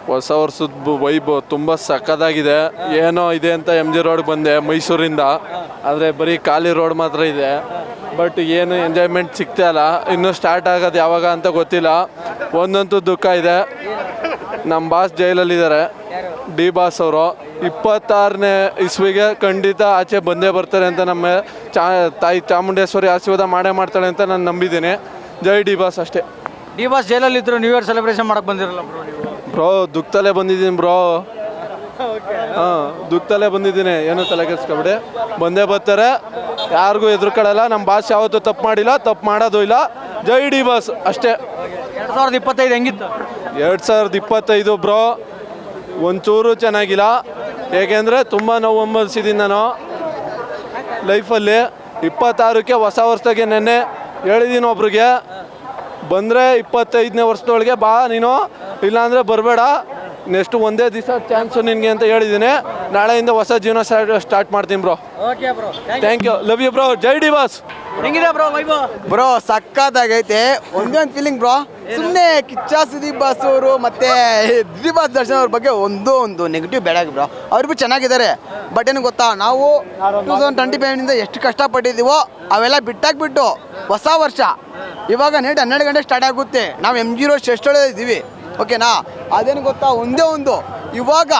ಹೊಸ ವರ್ಷದ ವೈಬ್ ತುಂಬ ಸಕ್ಕದಾಗಿದೆ. ಏನೋ ಇದೆ ಅಂತ ಎಮ್ ಜಿ ರೋಡ್ ಬಂದೆ ಮೈಸೂರಿಂದ, ಆದರೆ ಬರೀ ಖಾಲಿ ರೋಡ್ ಮಾತ್ರ ಇದೆ. ಬಟ್ ಏನು ಎಂಜಾಯ್ಮೆಂಟ್ ಸಿಗ್ತಾ ಇಲ್ಲ. ಇನ್ನೂ ಸ್ಟಾರ್ಟ್ ಆಗೋದು ಯಾವಾಗ ಅಂತ ಗೊತ್ತಿಲ್ಲ. ಒಂದಂತೂ ದುಃಖ ಇದೆ, ನಮ್ಮ ಬಾಸ್ ಜೈಲಲ್ಲಿದ್ದಾರೆ, ಡಿ ಬಾಸ್ ಅವರು. 26ನೇ ಇಸ್ವಿಗೆ ಖಂಡಿತ ಆಚೆ ಬಂದೇ ಬರ್ತಾರೆ ಅಂತ ನಮ್ಮ ತಾಯಿ ಚಾಮುಂಡೇಶ್ವರಿ ಆಶೀರ್ವಾದ ಮಾಡೇ ಮಾಡ್ತಾಳೆ ಅಂತ ನಾನು ನಂಬಿದ್ದೀನಿ. ಜೈ ಡಿ ಬಾಸ್ ಅಷ್ಟೇ. ಡಿ ಬಾಸ್ ಜೈಲಲ್ಲಿದ್ದರು, ನ್ಯೂ ಇಯರ್ ಸೆಲೆಬ್ರೇಷನ್ ಮಾಡಕ್ಕೆ ಬಂದಿರಲ್ಲ ಬ್ರೋ ನೀವು? ಬ್ರೋ ದುಃಖದಲ್ಲೇ ಬಂದಿದ್ದೀನಿ ಬ್ರೋ. ಹಾಂ, ದುಃಖದಲ್ಲೇ ಬಂದಿದ್ದೀನಿ, ಏನು ತಲೆ ಕೆಡಿಸ್ಕೊಬಿಡಿ. ಬಂದೇ ಬರ್ತಾರೆ, ಯಾರಿಗೂ ಎದುರುಕೊಳ್ಳಲ್ಲ. ನಮ್ಮ ಬಾಸ್ ಯಾವತ್ತೂ ತಪ್ಪು ಮಾಡಿಲ್ಲ, ತಪ್ಪು ಮಾಡೋದು ಇಲ್ಲ. ಜೈ ಡಿ ಬಾಸ್ ಅಷ್ಟೇ. 2025 ಹೆಂಗಿತ್ತು? 2025 ಬ್ರೋ ಒಂಚೂರು ಚೆನ್ನಾಗಿಲ್ಲ. ಏಕೆಂದರೆ ತುಂಬ ನೋವು ಅನುಭವಿಸಿದ್ದೀನಿ ನಾನು ಲೈಫಲ್ಲಿ. 26ಕ್ಕೆ ಹೊಸ ವರ್ಷದಾಗೆ ನೆನ್ನೆ ಹೇಳಿದ್ದೀನಿ ಒಬ್ರಿಗೆ, ಬಂದರೆ 25ನೇ ವರ್ಷದೊಳಗೆ ಬಾ ನೀನು, ಇಲ್ಲಾಂದರೆ ಬರಬೇಡ, ನೆಕ್ಸ್ಟ್ ಒಂದೇ ದಿವಸ ಚಾನ್ಸು ನಿನಗೆ ಅಂತ ಹೇಳಿದ್ದೀನಿ. ನಾಳೆಯಿಂದ ಹೊಸ ಜೀವನ ಸ್ಟಾರ್ಟ್ ಮಾಡ್ತೀನಿ bro. Okay bro, thank you, love you bro. ಜೈ ಡಿ ಬಾಸ್. ಹೆಂಗಿದೆ ಬ್ರೋ ವೈಬ್? ಬ್ರೋ ಸಕ್ಕತ್ತಾಗೈತೆ. ಒಂದೇ ಒಂದು ಫೀಲಿಂಗ್ ಬ್ರೋ, ಸುಮ್ಮನೆ ಕಿಚ್ಚ ಸುದೀಪ್ ಬಾಸ್ ಅವರು ಮತ್ತೆ ದಿಲೀಪ್ ಬಾಸ್ ದರ್ಶನ್ ಅವ್ರ ಬಗ್ಗೆ ಒಂದು ನೆಗೆಟಿವ್ ಬೇಡ ಬ್ರೋ. ಅವ್ರಿಗೂ ಚೆನ್ನಾಗಿದ್ದಾರೆ. ಬಟ್ ಏನು ಗೊತ್ತಾ, ನಾವು 2025 ಎಷ್ಟು ಕಷ್ಟಪಟ್ಟಿದ್ದೀವೋ ಅವೆಲ್ಲ ಬಿಟ್ಟಾಕ್ಬಿಟ್ಟು ಹೊಸ ವರ್ಷ ಇವಾಗ ನೈಟ್ 12 ಗಂಟೆ ಸ್ಟಾರ್ಟ್ ಆಗುತ್ತೆ. ನಾವು ಎಮ್ ಜಿ ರೋಡ್ ಎಷ್ಟೊಳ್ಳೆ ಇದ್ದೀವಿ, ಓಕೆನಾ? ಅದೇನು ಗೊತ್ತಾ, ಒಂದೇ ಇವಾಗ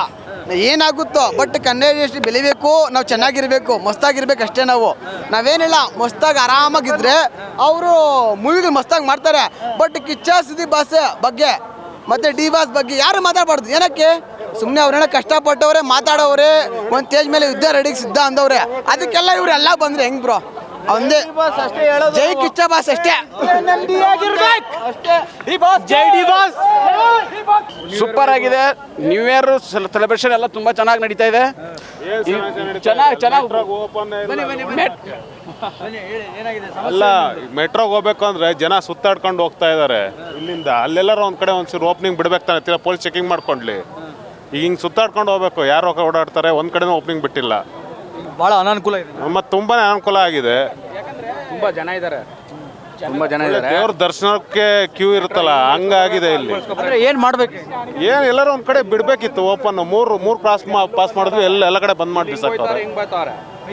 ಏನಾಗುತ್ತೋ ಬಟ್ ಕನ್ನಡ ಎಷ್ಟು ಬೆಳಿಬೇಕು, ನಾವು ಚೆನ್ನಾಗಿರಬೇಕು, ಮಸ್ತಾಗಿರ್ಬೇಕು ಅಷ್ಟೇ. ನಾವೇನಿಲ್ಲ, ಮಸ್ತಾಗಿ ಆರಾಮಾಗಿದ್ದರೆ ಅವರು ಮೂವಿಗಳು ಮಸ್ತಾಗಿ ಮಾಡ್ತಾರೆ. ಬಟ್ ಕಿಚ್ಚ ಸುದೀಪ್ ಬಾಸ್ ಬಗ್ಗೆ ಮತ್ತು ಡಿ ಬಾಸ್ ಬಗ್ಗೆ ಯಾರು ಮಾತಾಡಬಾರ್ದು. ಏನಕ್ಕೆ? ಸುಮ್ಮನೆ ಅವ್ರೇನೋ ಕಷ್ಟಪಟ್ಟವ್ರೆ, ಮಾತಾಡೋವ್ರೆ, ಒಂದು ಸ್ಟೇಜ್ ಮೇಲೆ ಯುದ್ಧ ರೆಡಿಗೆ ಸಿದ್ಧ ಅಂದವ್ರೆ. ಅದಕ್ಕೆಲ್ಲ ಇವರೆಲ್ಲ ಬಂದರೆ ಹೆಂಗೆ ಬ್ರೋ? ಒಂದೇ ಜೈ ಕಿಚ್ಚ ಬಾಸ್ ಅಷ್ಟೇ. ಜೈ ಡಿ ಬಾಸ್. ಸೂಪರ್ ಆಗಿದೆ. ನ್ಯೂ ಇಯರ್ ಸೆಲೆಬ್ರೇಷನ್ ಎಲ್ಲ ತುಂಬಾ ಚೆನ್ನಾಗಿ ನಡೀತಾ ಇದೆ. ಚೆನ್ನಾಗಿ ಅಲ್ಲ, ಮೆಟ್ರೋಗೆ ಹೋಗ್ಬೇಕು ಅಂದ್ರೆ ಜನ ಸುತ್ತಾಡ್ಕೊಂಡು ಹೋಗ್ತಾ ಇದ್ದಾರೆ. ಇಲ್ಲಿಂದ ಅಲ್ಲೆಲ್ಲರೂ ಒಂದ್ ಕಡೆ ಒಂದ್ಸರಿ ಓಪನಿಂಗ್ ಬಿಡ್ಬೇಕು ತಾನೆ, ತೀರಾ ಪೊಲೀಸ್ ಚೆಕಿಂಗ್ ಮಾಡ್ಕೊಂಡ್ಲಿ. ಈಗ ಹಿಂಗೆ ಸುತ್ತಾಡ್ಕೊಂಡು ಹೋಗ್ಬೇಕು, ಯಾರು ಓಡಾಡ್ತಾರೆ, ಒಂದ್ ಕಡೆನೂ ಓಪನಿಂಗ್ ಬಿಟ್ಟಿಲ್ಲ. ಭಾಳ ಅನಾನುಕೂಲ ಇದೆ. ಮತ್ತೆ ತುಂಬಾನೇ ಅನುಕೂಲ ಆಗಿದೆ. ತುಂಬಾ ಜನ ಇದ್ದಾರೆ, ತುಂಬಾ ಜನ ಇದ್ದಾರೆ. ದೇವ್ರ ದರ್ಶನಕ್ಕೆ ಕ್ಯೂ ಇರುತ್ತಲ್ಲ, ಹಂಗಾಗಿದೆ ಇಲ್ಲಿ. ಅಂದ್ರೆ ಏನು ಮಾಡ್ಬೇಕು? ಏನ್ ಎಲ್ಲರೂ ಒಂದ್ ಕಡೆ ಬಿಡ್ಬೇಕಿತ್ತು ಓಪನ್. ಮೂರು ಪಾಸ್ ಮಾಡಿದ್ವಿ, ಎಲ್ಲ ಕಡೆ ಬಂದ್ ಮಾಡಿ ಬಿಸಾಕ್ತಾರೆ.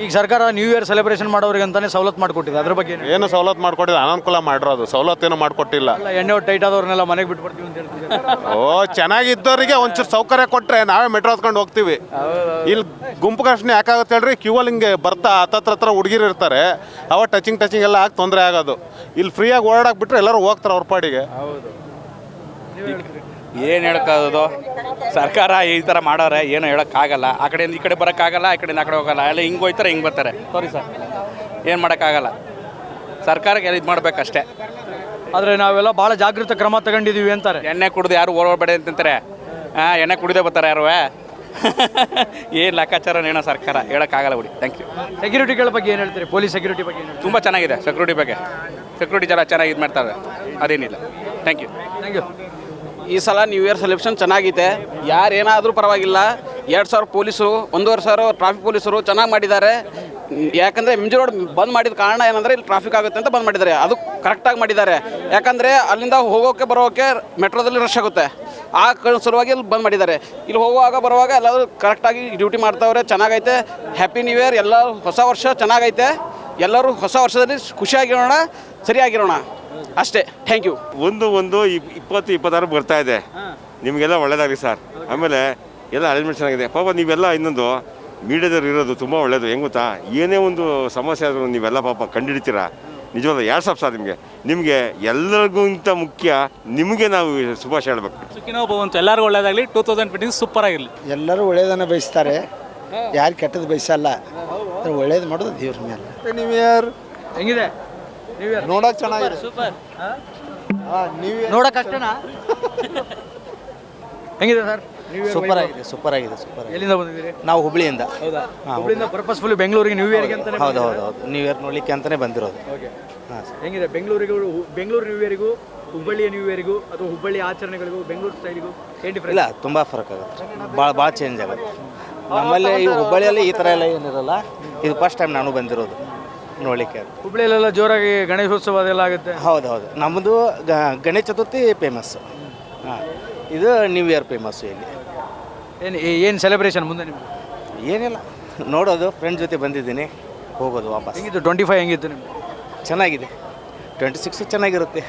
ಈಗ ಸರ್ಕಾರ ನ್ಯೂ ಇಯರ್ ಸೆಲೆಬ್ರೇಷನ್ ಮಾಡೋರಿಗೆ ಅಂತಾನೆ ಸವಲತ್ತು ಮಾಡಿಕೊಟ್ಟಿದೆ. ಅದ್ರ ಬಗ್ಗೆ ಏನು ಸವಲತ್ತು ಮಾಡ್ಕೊಟ್ಟಿಲ್ಲ, ಅನಾನುಕೂಲ ಮಾಡಿರೋದು. ಸವಲತ್ತೇನು ಮಾಡ್ಕೊಟ್ಟಿಲ್ಲ. ಎಣ್ಣೆ ಟೈಟ್ ಆದವ್ರನ್ನೆಲ್ಲ ಮನೆಗೆ ಬಿಟ್ಬಿಡ್ತೀವಿ ಅಂತ ಹೇಳ್ತಿದ್ದಾರೆ. ಓ, ಚೆನ್ನಾಗಿದ್ದವರಿಗೆ ಒಂಚೂರು ಸೌಕರ್ಯ ಕೊಟ್ರೆ ನಾವೇ ಮೆಟ್ರೋ ಹತ್ಕೊಂಡು ಹೋಗ್ತೀವಿ. ಇಲ್ಲಿ ಗುಂಪು ಘರ್ಷಣೆ ಯಾಕಾಗುತ್ತೆ ಹೇಳ್ರಿ? ಕ್ಯೂವಲ್ಲಿ ಹಿಂಗೆ ಬರ್ತಾ ಹತ್ರ ಹುಡುಗಿರು ಇರ್ತಾರೆ, ಅವ ಟಚಿಂಗ್ ಎಲ್ಲ ಆಗಿ ತೊಂದರೆ ಆಗೋದು. ಇಲ್ಲಿ ಫ್ರೀಯಾಗಿ ಓಡಾಡಕ್ಕೆ ಬಿಟ್ರೆ ಎಲ್ಲರೂ ಹೋಗ್ತಾರೆ ಅವ್ರ ಪಾಡಿಗೆ. ಏನು ಹೇಳೋಕ್ಕಾಗೋದು? ಸರ್ಕಾರ ಈ ಥರ ಮಾಡೋರೆ, ಏನು ಹೇಳೋಕ್ಕಾಗಲ್ಲ. ಆ ಕಡೆಯಿಂದ ಈ ಕಡೆ ಬರೋಕ್ಕಾಗಲ್ಲ, ಆ ಕಡೆಯಿಂದ ಆ ಕಡೆ ಹೋಗಲ್ಲ. ಎಲ್ಲ ಹಿಂಗೆ ಹೋಯ್ತಾರೆ, ಹಿಂಗೆ ಬರ್ತಾರೆ. ಸಾರಿ ಸರ್, ಏನು ಮಾಡೋಕ್ಕಾಗಲ್ಲ. ಸರ್ಕಾರಕ್ಕೆ ಇದು ಮಾಡಬೇಕಷ್ಟೇ. ಆದರೆ ನಾವೆಲ್ಲ ಭಾಳ ಜಾಗೃತ ಕ್ರಮ ತಗೊಂಡಿದ್ದೀವಿ ಅಂತಾರೆ. ಎಣ್ಣೆ ಕುಡಿದು ಯಾರು ಓಡಬೇಡ ಅಂತಂತಾರೆ. ಎಣ್ಣೆ ಕುಡಿದೇ ಬರ್ತಾರೆ ಯಾರು. ಏನು ಲೆಕ್ಕಾಚಾರ ಏನೋ ಸರ್ಕಾರ ಹೇಳೋಕ್ಕಾಗಲ್ಲ ಬಿಡಿ. Thank you. ಸೆಕ್ಯೂರಿಟಿಗಳ ಬಗ್ಗೆ ಏನು ಹೇಳ್ತೀರಿ? ಪೊಲೀಸ್ ಸೆಕ್ಯೂರಿಟಿ ಬಗ್ಗೆ ಏನು ಹೇಳ್ತೀರಿ? ತುಂಬ ಚೆನ್ನಾಗಿದೆ ಸೆಕ್ಯೂರಿಟಿ ಬಗ್ಗೆ. ಸೆಕ್ಯೂರಿಟಿ ಚೆನ್ನಾಗಿ ಇದು ಮಾಡ್ತಾರೆ, ಅದೇನಿಲ್ಲ. Thank you. Thank you. ಈ ಸಲ ನ್ಯೂ ಇಯರ್ ಸೆಲೆಬ್ರೇಷನ್ ಚೆನ್ನಾಗಿದೆ. ಯಾರೇನಾದರೂ ಪರವಾಗಿಲ್ಲ. 2,000 ಪೊಲೀಸರು, 1,500 ಟ್ರಾಫಿಕ್ ಪೊಲೀಸರು ಚೆನ್ನಾಗಿ ಮಾಡಿದ್ದಾರೆ. ಯಾಕಂದರೆ ಎಮ್ ಜಿ ರೋಡ್ ಬಂದ್ ಮಾಡಿದ ಕಾರಣ ಏನಂದರೆ ಇಲ್ಲಿ ಟ್ರಾಫಿಕ್ ಆಗುತ್ತೆ ಅಂತ ಬಂದ್ ಮಾಡಿದ್ದಾರೆ. ಅದು ಕರೆಕ್ಟಾಗಿ ಮಾಡಿದ್ದಾರೆ. ಯಾಕಂದರೆ ಅಲ್ಲಿಂದ ಹೋಗೋಕ್ಕೆ ಬರೋಕ್ಕೆ ಮೆಟ್ರೋದಲ್ಲಿ ರಶ್ ಆಗುತ್ತೆ. ಆ ಸಲುವಾಗಿ ಇಲ್ಲಿ ಬಂದ್ ಮಾಡಿದ್ದಾರೆ. ಇಲ್ಲಿ ಹೋಗುವಾಗ ಬರುವಾಗ ಎಲ್ಲರೂ ಕರೆಕ್ಟಾಗಿ ಡ್ಯೂಟಿ ಮಾಡ್ತಾವ್ರೆ. ಚೆನ್ನಾಗೈತೆ. Happy new year. ಎಲ್ಲ ಹೊಸ ವರ್ಷ ಚೆನ್ನಾಗೈತೆ. ಎಲ್ಲರೂ ಹೊಸ ವರ್ಷದಲ್ಲಿ ಖುಷಿಯಾಗಿರೋಣ, ಸರಿಯಾಗಿರೋಣ ಅಷ್ಟೇ. Thank you. 2026 ಬರ್ತಾ ಇದೆ. ನಿಮಗೆಲ್ಲ ಒಳ್ಳೇದಾಗಲಿ ಸರ್. ಆಮೇಲೆ ಎಲ್ಲ ಅರೇಂಜ್ಮೆಂಟ್ ಚೆನ್ನಾಗಿದೆ. ಪಾಪ ನೀವೆಲ್ಲ ಇನ್ನೊಂದು ಮೀಡಿಯಾದವ್ರು ಇರೋದು ತುಂಬ ಒಳ್ಳೆಯದು. ಹೆಂಗೆ ಗೊತ್ತಾ, ಏನೇ ಒಂದು ಸಮಸ್ಯೆ ಆದರೂ ನೀವೆಲ್ಲ ಪಾಪ ಕಂಡುಹಿಡಿತೀರಾ. ನಿಜವಾದ ಸರ್ ನಿಮಗೆ ಎಲ್ಲರಿಗೂ ಇಂಥ ಮುಖ್ಯ ನಿಮಗೆ ನಾವು ಶುಭಾಶಯ ಹೇಳ್ಬೇಕು. ಸುಖಿನೋ ಭವಂತು. ಎಲ್ಲರಿಗೂ ಒಳ್ಳೇದಾಗಲಿ. 2020 ಸೂಪರ್ ಆಗಿರಲಿ. ಎಲ್ಲರೂ ಒಳ್ಳೇದನ್ನು ಬಯಸ್ತಾರೆ, ಯಾರು ಕೆಟ್ಟದ್ದು ಬಯಸಲ್ಲ. ಒಳ್ಳೇದು ಮಾಡೋದು ದೇವ್ರ ಮೇಲೆ. ನ್ಯೂ ಇಯರ್ ಹೆಂಗಿದೆ? ನ್ಯೂ ಇಯರ್ ನೋಡಕ್ಕೆ ಚೆನ್ನಾಗಿದೆ. ಸೂಪರ್. ನೋಡಕ್ಕೆ ಅಷ್ಟೇನಾ? ಹೆಂಗಿದೆ ಸರ್? ಸೂಪರ್ ಆಗಿದೆ. ಎಲ್ಲಿಂದ ಬಂದಿದ್ದೀರಿ? ನಾವು ಹುಬ್ಳಿಯಿಂದ. ಹೌದಾ? ಹುಬ್ಳಿಯಿಂದ ಪರ್ಪಸ್ಫುಲಿ ಬೆಂಗಳೂರಿಗೆ ನ್ಯೂ ಇಯರ್ಗೆ ಅಂತ? ಹೌದು. ನ್ಯೂ ಇಯರ್ ನೋಡ್ಲಿಕ್ಕೆ ಅಂತಲೇ ಬಂದಿರೋದು. ಓಕೆ. ಹೆಂಗಿದೆ ಬೆಂಗಳೂರು ನ್ಯೂ ಇಯರಿಗೂ ಹುಬ್ಬಳ್ಳಿಯ ನ್ಯೂ ಇಯರಿಗೂ ಅಥವಾ ಹುಬ್ಬಳ್ಳಿ ಆಚರಣೆಗಳಿಗೂ ಬೆಂಗಳೂರು ಸ್ಟೈಲಿಗೂ ಏನು ಡಿಫ್ರೆನ್ಸ್? ಇಲ್ಲ, ತುಂಬ ಫರಕ್ ಆಗುತ್ತೆ. ಭಾಳ ಚೇಂಜ್ ಆಗುತ್ತೆ. ನಮ್ಮಲ್ಲಿ ಈ ಹುಬ್ಬಳ್ಳಿಯಲ್ಲಿ ಈ ಥರ ಎಲ್ಲ ಏನಿರಲ್ಲ. ಇದು ಫಸ್ಟ್ ಟೈಮ್ ನಾನು ಬಂದಿರೋದು ನೋಡಲಿಕ್ಕೆ. ಹುಬ್ಬಳ್ಳಿಯಲ್ಲೆಲ್ಲ ಜೋರಾಗಿ ಗಣೇಶೋತ್ಸವ ಅದೆಲ್ಲ ಆಗುತ್ತೆ. ಹೌದು. ನಮ್ಮದು ಗಣೇಶ ಚತುರ್ಥಿ ಫೇಮಸ್ಸು. ಹಾಂ, ಇದು ನ್ಯೂ ಇಯರ್ ಫೇಮಸ್ಸು ಇಲ್ಲಿ. ಏನು ಸೆಲೆಬ್ರೇಷನ್ ಮುಂದೆ ನಿಮ್ಗೆ ಏನಿಲ್ಲ, ನೋಡೋದು, ಫ್ರೆಂಡ್ ಜೊತೆ ಬಂದಿದ್ದೀನಿ, ಹೋಗೋದು ವಾಪಸ್. ಹೆಂಗಿತ್ತು 25 ಹೆಂಗಿತ್ತು ನಿಮ್ಗೆ? ಚೆನ್ನಾಗಿದೆ. 26 ಚೆನ್ನಾಗಿರುತ್ತೆ.